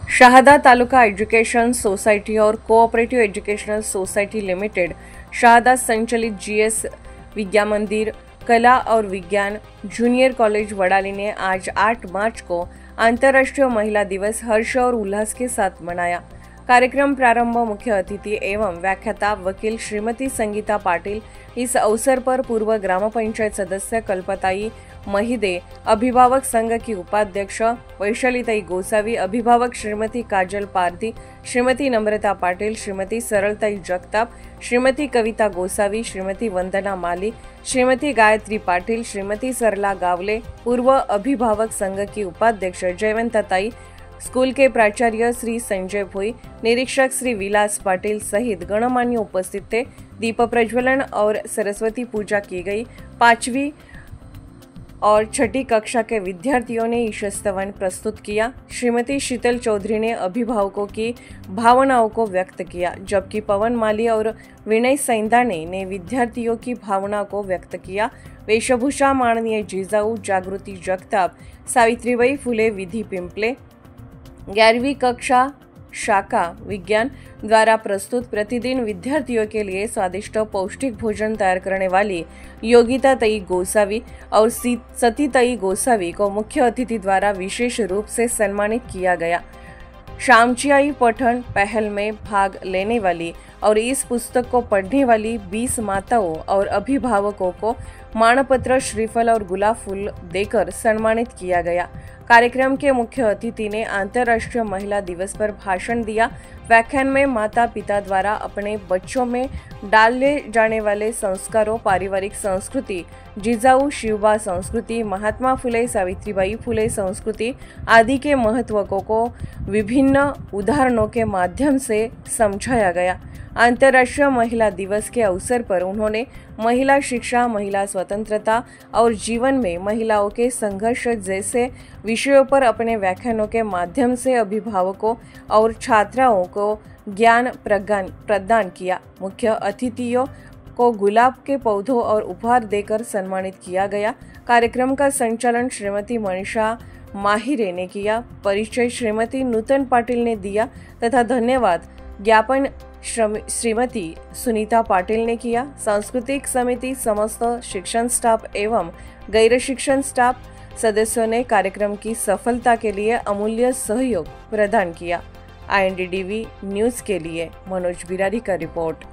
शहादा तालुका education society और cooperative educational society limited Shahada संचालित GS विद्या मंदिर कला और विज्ञान जूनियर कॉलेज वडाली ने आज 8 मार्च को अंतर्राष्ट्रीय महिला दिवस हर्ष और उल्लास के साथ मनाया। कार्यक्रम प्रारंभ मुख्य अतिथि एवं व्याख्याता वकील श्रीमती संगीता पाटिल। इस अवसर पर पूर्व ग्राम पंचायत सदस्य कल्पताई महिदे, अभिभावक संघ की उपाध्यक्ष वैशालीताई गोसावी, अभिभावक श्रीमती काजल पारधी, श्रीमती नम्रता पाटिल, श्रीमती सरलताई जगताप, श्रीमती कविता गोसावी, श्रीमती वंदना माली, श्रीमती गायत्री पाटिल, श्रीमती सरला गावले, पूर्व अभिभावक संघ की उपाध्यक्ष जयवंताताई, स्कूल के प्राचार्य श्री संजय भोई, निरीक्षक श्री विलास पाटिल सहित गणमान्य उपस्थित थे। दीप प्रज्वलन और सरस्वती पूजा की गई। 5वीं और 6ठी कक्षा के विद्यार्थियों ने ईश स्तवन प्रस्तुत किया। श्रीमती शीतल चौधरी ने अभिभावकों की भावनाओं को व्यक्त किया, जबकि पवन माली और विनय सैंदाने ने विद्यार्थियों की भावनाओं को व्यक्त किया। वेशभूषा माननीय जिजाऊ जागृति जगताप, सावित्रीबाई फुले विधि पिंपले, 11वीं कक्षा शाखा विज्ञान द्वारा प्रस्तुत प्रतिदिन विद्यार्थियों के लिए स्वादिष्ट पौष्टिक भोजन तैयार करने वाली योगिताताई गोसावी और सतीताई गोसावी को मुख्य अतिथि द्वारा विशेष रूप से सम्मानित किया गया। शामचियाई पठन पहल में भाग लेने वाली और इस पुस्तक को पढ़ने वाली 20 माताओं और अभिभावकों को मानपत्र, श्रीफल और गुलाब फूल देकर सम्मानित किया गया। कार्यक्रम के मुख्य अतिथि ने अंतर्राष्ट्रीय महिला दिवस पर भाषण दिया। व्याख्यान में माता पिता द्वारा अपने बच्चों में डाले जाने वाले संस्कारों, पारिवारिक संस्कृति, जिजाऊ शिवबा संस्कृति, महात्मा फुले सावित्रीबाई फुले संस्कृति आदि के महत्व को विभिन्न उदाहरणों के माध्यम से समझाया गया। अंतर्राष्ट्रीय महिला दिवस के अवसर पर उन्होंने महिला शिक्षा, महिला स्वतंत्रता और जीवन में महिलाओं के संघर्ष जैसे विषयों पर अपने व्याख्यानों के माध्यम से अभिभावकों और छात्राओं को ज्ञान प्रदान किया। मुख्य अतिथियों को गुलाब के पौधों और उपहार देकर सम्मानित किया गया। कार्यक्रम का संचालन श्रीमती मनीषा माहिरे ने किया। परिचय श्रीमती नूतन पाटिल ने दिया तथा धन्यवाद ज्ञापन श्रीमती सुनीता पाटिल ने किया। सांस्कृतिक समिति, समस्त शिक्षण स्टाफ एवं गैर शिक्षण स्टाफ सदस्यों ने कार्यक्रम की सफलता के लिए अमूल्य सहयोग प्रदान किया। INDTV न्यूज के लिए मनोज बिरारी का रिपोर्ट।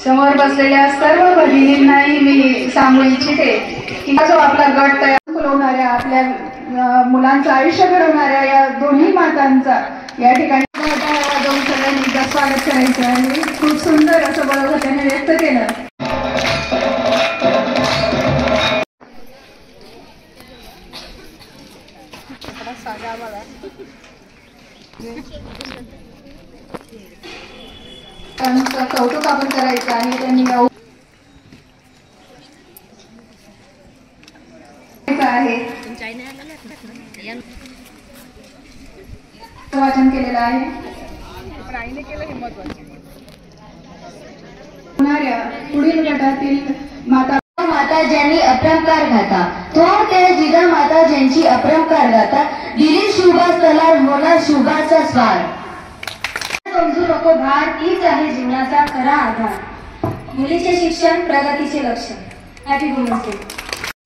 समोर बसलेल्या सर्व भगिनींनाही मी सांगू इच्छिते की जो आपला गट तयार होणाऱ्या आपल्या मुलांचं आयुष्य घडवणाऱ्या या दोन्ही मातांचा या ठिकाणी जाऊन सगळ्यांनी स्वागत करायचं आणि खूप सुंदर असं बरोबर त्याने व्यक्त केलं. त्यांचं कौतुक आपण करायचं आणि त्यांनी आहे वाचन केलेलं आहे. पुढील गटातील माता ज्यांनी अपरंपार गाता थोर ते जिजा माता ज्यांची अपरंपार गाता दिली शुभास तलार होणार शुभाचा स्वार समजू नको भार तीच आहे जीवनाचा खरा आधार. मुलीचे शिक्षण प्रगतीचे लक्षण. Happy women's day.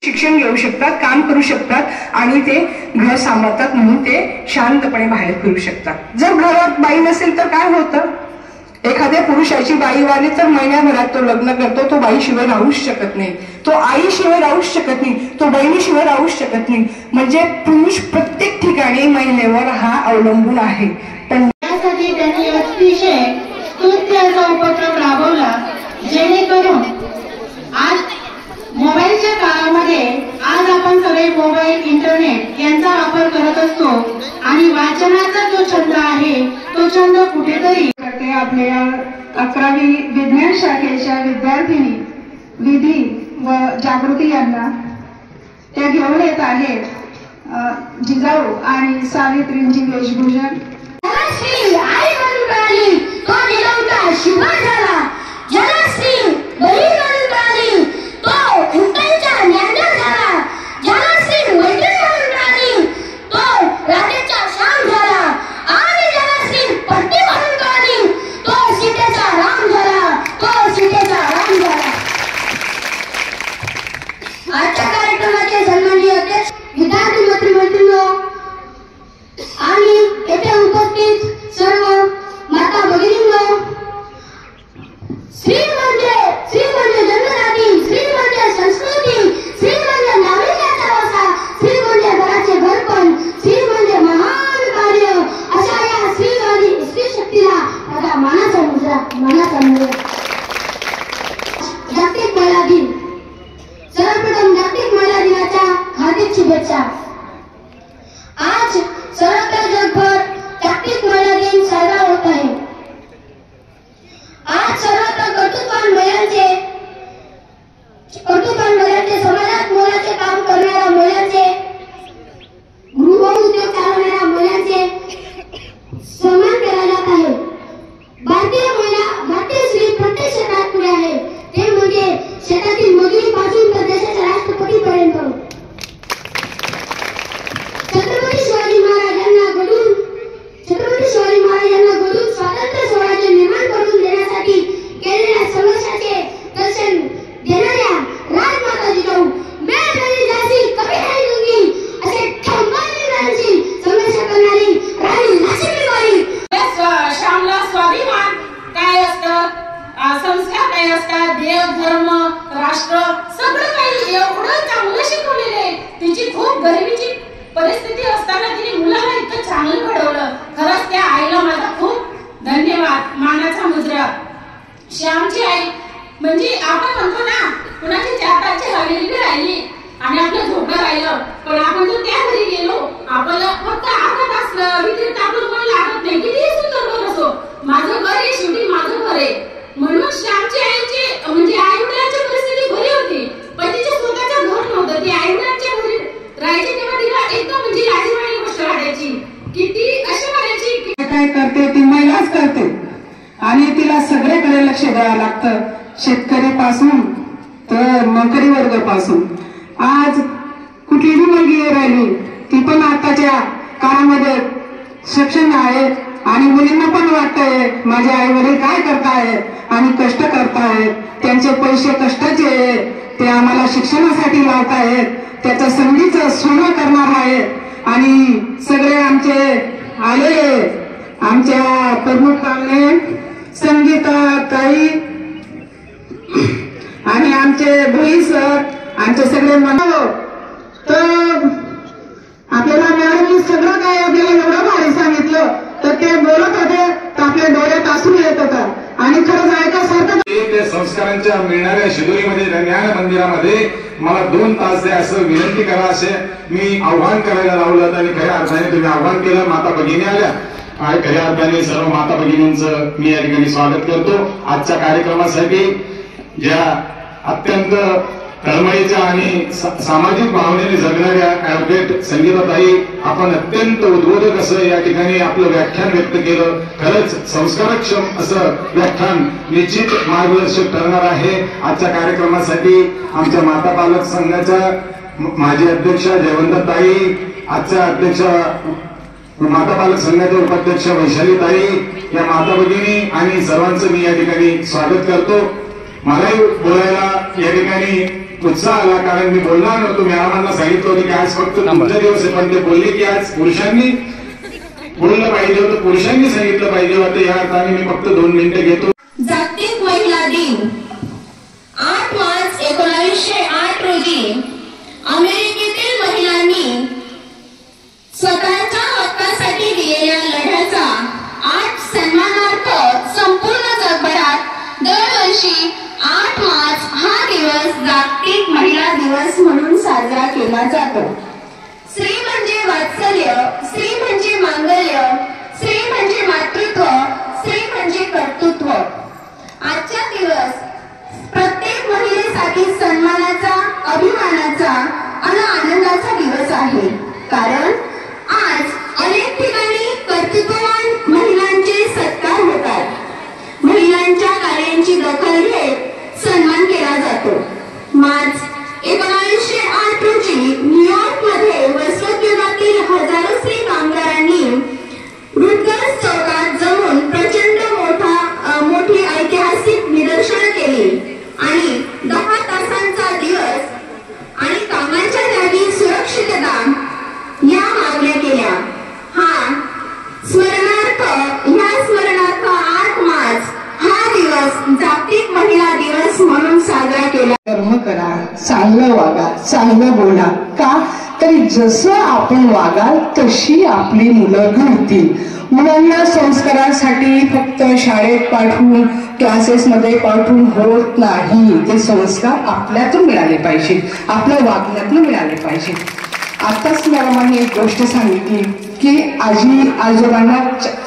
शिक्षण घेऊ शकतात, काम करू शकतात आणि ते घर सांभाळतात म्हणून ते शांतपणे बाहेर फिरू शकतात. जर घरात बाई नसेल तर काय होतं? एखाद्या पुरुषाची बाई वाली तर महिन्याभरात तो लग्न करतो. तो बाईशिवाय राहूच शकत नाही, तो आईशिवाय राहूच शकत नाही, तो बहिणीशिवाय राहूच शकत नाही. म्हणजे पुरुष प्रत्येक ठिकाणी महिलेवर हा अवलंबून आहे. पण त्यासाठी त्यांनी अतिशय स्तुत्य असा उपक्रम राबवला जेणेकरून आज मोबाईलच्या काळामध्ये आज आपण सगळे मोबाईल इंटरनेट यांचा वापर करत असतो आणि वाचनाचा जो छंद आहे तो छंद कुठेतरी करते. आपल्या 11वी विज्ञान शाखेच्या विद्यार्थिनी विधी व जागृती यांना त्या घेऊन येत आहेत जिजाऊ आणि सावित्रींची वेशभूषा. आई म्हणून मिळाली तो निरंकार शुभ झाला. जलश्री बहीण म्हणून मिळाली तो उंटांच्या ज्ञानदेव झाला. जलश्री मैत्रीण म्हणून मिळाली तो राधेचा श्याम झाला. आणि जलश्री पत्नी म्हणून मिळाली तो सीतेचा राम झाला. तो सीतेचा राम झाला. आजच्या कार्यक्रमाचे सन्माननीय अध्यक्ष विद्यार्थी मंत्रिमंडळ आणि येथे उपस्थित सर्व माता भगिनींनो, स्त्री म्हणजे जन्मदाती, स्त्री म्हणजे संस्कृती, स्त्री म्हणजे नाविन्याचा वासा, स्त्री म्हणजे घराचे घरपण, स्त्री म्हणजे महान कार्य. अशा या स्त्री शक्तीला माझा मानाचा मुजरा. जागतिक महिला दिन. सर्वप्रथम जागतिक महिला दिनाच्या हार्दिक शुभेच्छा. आज सर्वत्र जगभर जागतिक महिला दिन साजरा होत आहे. आज सर्वत्र कर्तृत्ववान महिलांचे समाजात मोलाचे काम करणाऱ्या महिलांचे, गृहउद्योग चालवणाऱ्या महिलांचे सन्मान केला जात आहे. भारतीय स्त्री प्रत्येक क्षेत्रात पुढे आहे. ते म्हणजे शेतातील मजुरीपासून तर देशाच्या राष्ट्रपतीपर्यंत. छत्रपती शिवाजी महाराजांना घडून स्वातंत्र्य सोहळ्याचे निर्माण करून देण्यासाठी केलेल्या संघर्षाचे दर्शन देणाऱ्या राजमाता जिजाऊ मैं मेरी झांसी कभी नहीं दूंगी असे ठामपणे निर्णयांशी संघर्ष करणारी राणी लक्ष्मीबाई. श्यामला स्वाभिमान काय असतं, संस्कार काय असतात, देव धर्म राष्ट्र सगळं काही एवढं चांगलं शिकवलेले. तिची खूप गरिबीची परिस्थिती असताना तिने मुलाला इतकं चांगलं घडवलं. खरंच त्या आईला माझा खूप धन्यवाद. मानाचा मुजरा. श्यामची आई म्हणजे आपण म्हणतो ना कुणाची 4 तारची हवेली राहिली आणि आपलं झोपडं राहिलं, पण आपण जर त्या घरी गेलो आपल्याला फक्त अर्धा तास व्यतिरिक्त आपलं मन लागत नाही. किती सुंदर घर असो, माझं घर आहे शेवटी माझं घर आहे. म्हणून श्यामची आईची म्हणजे आई वडिलांची परिस्थिती बरी होती, पण तिच्या स्वतःचं घर नव्हतं. ती आई वडिलांच्या घरी राहायची तेव्हा तिला एकदम म्हणजे लाजिरवाणी गोष्ट वाटायची की ती अशी म्हणायची की काय करते ती महिलाच करते आणि तिला सगळीकडे लक्ष द्यावं लागतं. शेतकरीपासून तर नोकरी वर्गापासून. आज कुठलीही मुलगी राहिली ती पण आताच्या काळामध्ये सक्षम आहे आणि मुलींना पण वाटतंय माझे आई वडील काय करतायत आणि कष्ट करतायत, त्यांचे पैसे कष्टाचे आहेत, ते आम्हाला शिक्षणासाठी लावतायत, त्याचं संधीचं सोनं करणार आहेत. आणि सगळे आमचे आलेले आमच्या प्रमुखांनी संगीता ताई आणि आमचे भोई सर आमचे सगळे म्हणावं तर आपल्याला मॅडमनी सगळं काय आपल्याला एवढं भारी सांगितलं तर ते बोलत होते तर आपल्या डोळ्यात आसून येत होतं आणि खरंच ऐकासारखं त्या संस्कारांच्या मिळणाऱ्या शिदोरीमध्ये ज्ञान मंदिरामध्ये मला 2 तास द्या असं विनंती करा असे मी आव्हान करायला लावलं आणि खऱ्या अर्थाने तुम्ही आव्हान केलं. माता भगिनी आल्या आणि खऱ्या अर्थाने सर्व माता भगिनींचं मी या ठिकाणी स्वागत करतो. आजच्या कार्यक्रमासाठी ज्या अत्यंत तळमळीच्या आणि सामाजिक भावनेने जगणाऱ्या ऍडव्होकेट संगीताताई आपण अत्यंत उद्बोधक असं या ठिकाणी आपलं व्याख्यान व्यक्त केलं. खरंच संस्कारक्षम असं व्याख्यान निश्चित मार्गदर्शक ठरणार आहे. आजच्या कार्यक्रमासाठी आमच्या माता पालक संघाच्या माजी अध्यक्षा जयवंतताई, आजच्या अध्यक्षा माता पालक संघाच्या उपाध्यक्ष वैशालीताई, या माता भगिनी आणि सर्वांचं मी या ठिकाणी स्वागत करतो. मलाही बोलायला या ठिकाणी उत्साह आला कारण मी बोलणार नव्हतो. मॅडमांना सांगितलं होतं की आज फक्त तुमचा दिवस आहे पण ते बोलले की आज पुरुषांनी बोललं पाहिजे होतं, पुरुषांनी सांगितलं पाहिजे होतं. या अर्थाने मी फक्त 2 मिनिटं घेतो. जागतिक महिला दिन 8 मार्च 1908 रोजी अमेरिकेतील महिलांनी स्वतःच्या हक्कासाठी दिलेल्या लढ्याचा 8 सन्मानार्थ संपूर्ण जगभरात दरवर्षी 8 मार्च हा दिवस जागतिक महिला दिवस म्हणून साजरा केला जातो. स्त्री म्हणजे वात्सल्य, स्त्री म्हणजे मांगल्य, स्त्री म्हणजे मातृत्व, स्त्री म्हणजे कर्तृत्व. आजचा दिवस प्रत्येक महिलेसाठी सन्मानाचा, अभिमानाचा आणि आनंदाचा दिवस आहे. कारण आज अनेक ठिकाणी कर्तृत्ववान महिलांचे सत्कार होतात. महिलांच्या कार्यांची दखल घेत सन्मान केला जातो. मार्च 1908 रोजी न्यूयॉर्क मध्ये वस्त्रोद्योगातील हजारो स्त्री कामगारांनी रुटगर्स चौकात जमून प्रचंड मोठी ऐतिहासिक निदर्शनं केली आणि 10 तासांचा दिवस आणि कामाच्या जागी सुरक्षितता या मागण्या केल्या. स्मरणार्थ 8 मार्च हा दिवस जागतिक महिला दिवस म्हणून साजरा केला. कर्म करा, चांगलं वागा, चांगलं बोला. का तर जसं आपण वागाल तशी आपली मुलं घडतील. मुलांना संस्कारासाठी फक्त शाळेत पाठवून क्लासेसमध्ये पाठवून होत नाही. ते संस्कार आपल्यातून मिळाले पाहिजे, आपल्या वागण्यातून मिळाले पाहिजे. आताच मॅडमांनी एक गोष्ट सांगितली की आजी आजोबांना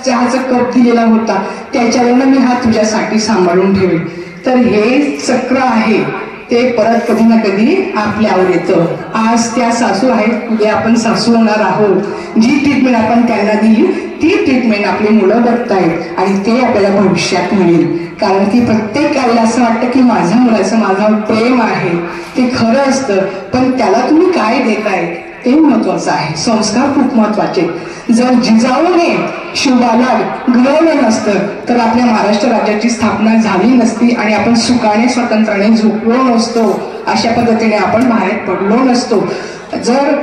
चहाचा कप दिलेला होता त्याच्यावरनं मी हा तुझ्यासाठी सांभाळून ठेवेल. तर हे चक्र आहे ते परत कधी ना कधी आपल्यावर येतं. आज त्या सासू आहेत, उद्या आपण सासू होणार आहोत. जी ट्रीटमेंट आपण त्यांना दिली ती ट्रीटमेंट आपली मुलं बघतायत आणि ते आपल्याला भविष्यात मिळेल. कारण की प्रत्येक आईला असं वाटतं की माझ्या मुलाचं माझं प्रेम आहे, ते खरं असतं. पण त्याला तुम्ही काय देताय ते महत्वाचं आहे. संस्कार खूप महत्वाचे. जर जिजाऊने शिवबाला घडवलं नसतं तर आपल्या महाराष्ट्र राज्याची स्थापना झाली नसती आणि आपण सुखाने स्वतंत्राने झोपलो नसतो. अशा पद्धतीने आपण बाहेर पडलो नसतो. जर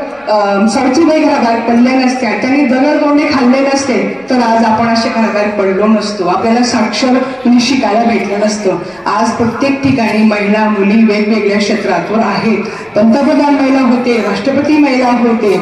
सावित्रीबाई घराबाहेर पडल्या नसत्या, त्यांनी दगड खाल्ले नसते तर आज आपण अशा घराबाहेर पडलो नसतो. आपल्याला साक्षर शिकायला भेटलं नसतं. आज प्रत्येक ठिकाणी महिला मुली वेगवेगळ्या क्षेत्रावर आहेत. पंतप्रधान महिला होते, राष्ट्रपती महिला होते.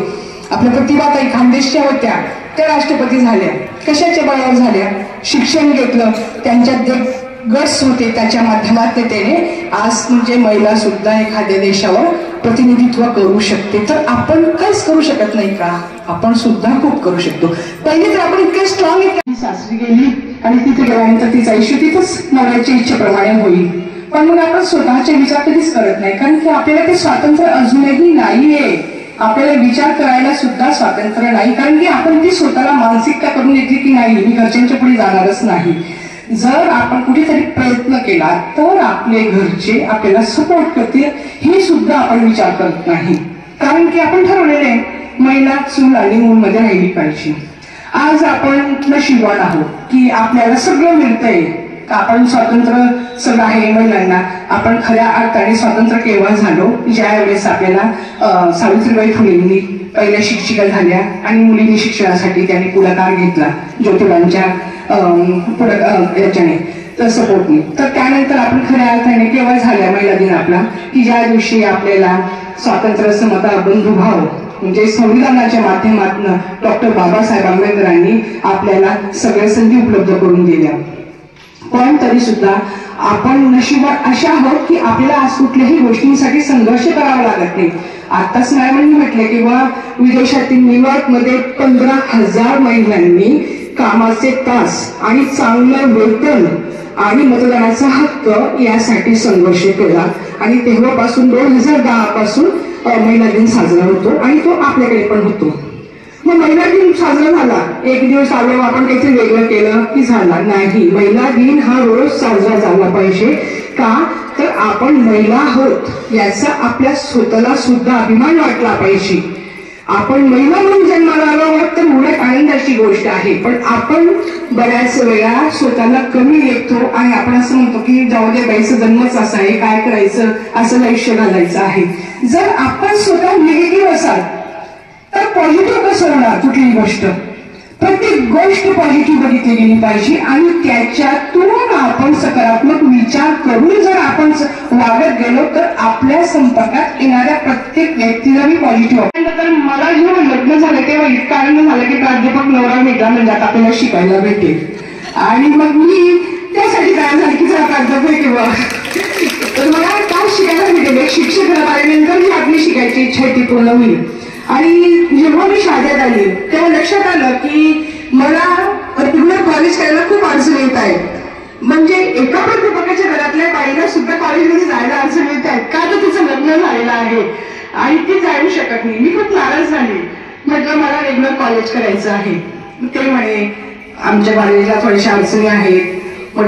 आपल्या प्रतिभाताई खानदेशच्या होत्या, त्या राष्ट्रपती झाल्या. कशाच्या बळावर झाल्या? शिक्षण घेतलं, त्यांच्यात जे गट्स होते त्याच्या माध्यमात त्याने आज म्हणजे महिला सुद्धा एखाद्या देशावर प्रतिनिधित्व करू शकते. तर आपण काहीच करू शकत नाही का? आपण सुद्धा खूप करू शकतो. पहिले तर आपण इतके स्ट्रॉंग सासरी गेली आणि तिथे गेल्यानंतर तिचं आयुष्य तिथंच नवऱ्याच्या इच्छेप्रमाणे होईल. पण मग आपण स्वतःचे विचार कधीच करत नाही कारण की आपल्याला ते स्वातंत्र्य अजूनही नाहीये. आपल्याला विचार करायला सुद्धा स्वातंत्र्य नाही कारण की आपण ती स्वतःला मानसिकता करून घेतली की नाही मी घरच्यांच्या पुढे जाणारच नाही. जर आपण कुठेतरी प्रयत्न केला तर आपले घरचे आपल्याला सपोर्ट करतील हे सुद्धा आपण विचार करत नाही. कारण की आपण ठरवलेले महिला चूल आणि मूलमध्ये राहिली पाहिजे. आज आपण नशीबवान आहोत की आपल्याला सगळं मिळतंय. आपण स्वातंत्र्य सगळं आहे महिलांना. आपण खऱ्या अर्थाने स्वातंत्र्य केव्हा झालो? ज्या वेळेस आपल्याला सावित्रीबाई फुलेंनी पहिल्या शिक्षिका झाल्या आणि मुलींनी शिक्षणासाठी त्यांनी पुढाकार घेतला ज्योतिबांच्या याच्याने तर सपोर्टने. तर त्यानंतर आपण खऱ्या अर्थाने केव्हा झाल्या महिला दिन आपला की ज्या दिवशी आपल्याला स्वातंत्र्य समता बंधुभाव म्हणजे संविधानाच्या माध्यमातून डॉक्टर बाबासाहेब आंबेडकरांनी आपल्याला सगळ्या संधी उपलब्ध करून दिल्या. पण तरी सुद्धा आपण नशिबात अशा आहोत की आपल्याला आज कुठल्याही गोष्टींसाठी संघर्ष करावा लागत नाही. आताच मॅडमांनी म्हटले की विदेशातील न्यूयॉर्कमध्ये 15,000 महिलांनी कामाचे तास आणि चांगलं वेतन आणि मतदानाचा हक्क यासाठी संघर्ष केला. आणि तेव्हापासून 2010 पासून महिला दिन साजरा होतो आणि तो आपल्याकडे पण होतो. मग महिला दिन साजरा झाला, एक दिवस आलो आपण काहीतरी वेगळं केलं की झाला नाही. महिला दिन हा रोज साजरा झाला पाहिजे. का तर आपण महिला आहोत याचा आपल्या स्वतःला सुद्धा अभिमान वाटला पाहिजे. आपण महिला म्हणून जन्माला आलो आहोत तर उलट आनंदाची गोष्ट आहे. पण आपण बऱ्याच वेळा स्वतःला कमी लेखतो आणि आपण असं म्हणतो की जाऊ दे बाईचं जन्मच असा आहे, काय करायचं, असं आयुष्य घालायचं आहे. जर आपण स्वतः निगेटिव्ह असाल तर पॉझिटिव्ह कसं होणार? कुठलीही गोष्ट, प्रत्येक गोष्ट पॉझिटिव्ह बघितली गेली पाहिजे आणि त्याच्यातून आपण सकारात्मक विचार करून जर आपण वागत गेलो तर आपल्या संपर्कात येणाऱ्या प्रत्येक व्यक्तीला मी पॉझिटिव्ह. तर मला जेव्हा लग्न झालं तेव्हा इतका आनंद झाला की प्राध्यापक नवरा भेटला म्हणजे आता आपल्याला शिकायला भेटेल. आणि मग मी त्यासाठी काय झालं की जरा प्राध्यापक किंवा तर मला काय शिकायला भेटेल, एक शिक्षक झाल्यानंतर जी आपली शिकायची इच्छा आहे ती पूर्ण होईल. आणि जेव्हा मी शाळेत आली तेव्हा लक्षात आलं की मला रेग्युलर कॉलेज करायला खूप अडचण येत आहे. म्हणजे एका प्राध्यापकाच्या घरातल्या बाईला सुद्धा कॉलेजमध्ये जायला अडचण येत आहेत का तर तिचं लग्न झालेलं आहे आणि ती जाऊ शकत नाही. मी खूप नाराज झाली. म्हटलं मला रेग्युलर कॉलेज करायचं आहे. ते म्हणे आमच्या कॉलेजला थोड्याशा अडचणी आहेत,